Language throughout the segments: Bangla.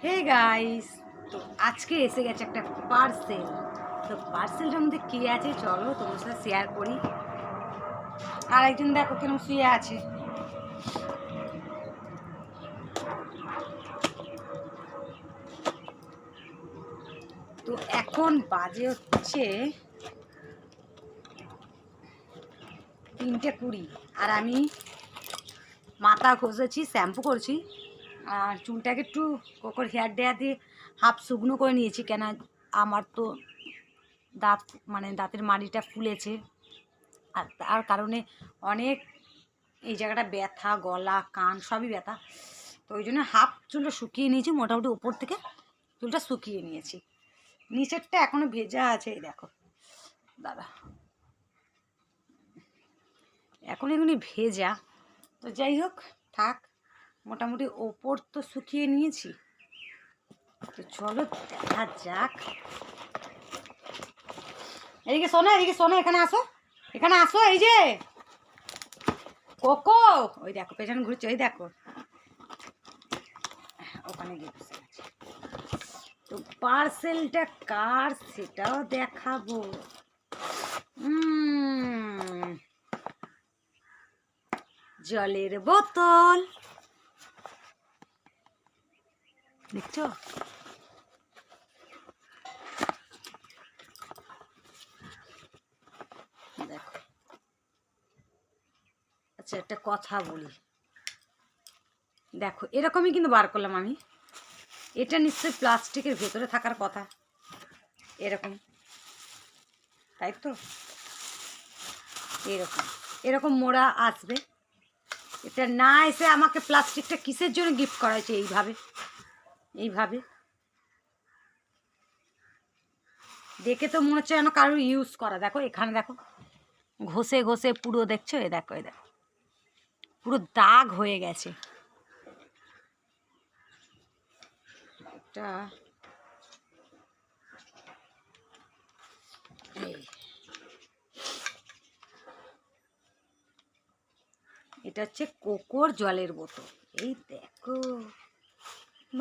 হে গাইস, তো আজকে এসে গেছে একটা পার্সেল। তো পার্সেলটার মধ্যে কী আছে চলো তোমার সাথে শেয়ার করি। আর একজন দেখো কেন শুয়ে আছে। তো এখন বাজে হচ্ছে 3:20 আর আমি মাথা ঘষেছি, শ্যাম্পু করছি, আর চুলটাকে একটু কোকর হেয়ার ড্রায়ার দিয়ে হাফ শুকনো করে নিয়েছি। কেন আমার তো দাঁত দাঁতের মাড়িটা ফুলেছে, আর তার কারণে অনেক এই জায়গাটা ব্যথা, গলা কান সবই ব্যথা। তো ওই জন্য হাফ চুলটা শুকিয়ে নিয়েছি, মোটামুটি উপর থেকে চুলটা শুকিয়ে নিয়েছি। নিচেরটা এখনও ভেজা আছে, এই দেখো দাদা, এখনই ভেজা। তো যাই হোক থাক, মোটামুটি ওপর তো শুকিয়ে নিয়েছি। তো চলো দেখা যাক। এদিকে শোনো, এদিকে শোনো, এখানে আসো, এখানে আসো। এই যে কোকো, ওই দেখো পেছনে ঘুরছে, ওই দেখো ওখানে গিয়ে বসে আছে। তো পার্সেলটা কার সেটাও দেখাবো। জলের বোতল দেখছো, দেখো। আচ্ছা একটা কথা বলি, দেখো এরকমই কিন্তু বার করলাম আমি। এটা নিশ্চয়ই প্লাস্টিকের ভেতরে থাকার কথা, এরকম, তাই তো? এরকম এরকম মোড়া আসবে। এটা না এসে আমাকে প্লাস্টিকটা কিসের জন্য গিফট করা হয়েছে এইভাবে, এইভাবে দেখে তো মনে হচ্ছে যেন কারোর ইউজ করা। দেখো এখানে দেখো, ঘষে ঘষে পুরো, দেখছো? এ দেখো, এ দেখো পুরো দাগ হয়ে গেছে। এটা এটা হচ্ছে কোকোর জলের বোতল। এই দেখো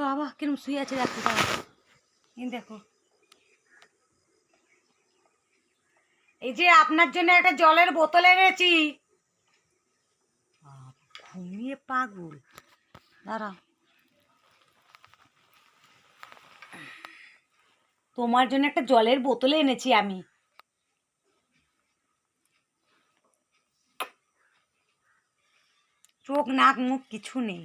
বাবা কিরম শুয়ে আছে, দেখো এই দেখো। এই যে আপনার জন্য একটা জলের বোতল এনেছি। ঘুমিয়ে পাগল, দাঁড়া, তোমার জন্য একটা জলের বোতল এনেছি আমি। চোখ নাক মুখ কিছু নেই।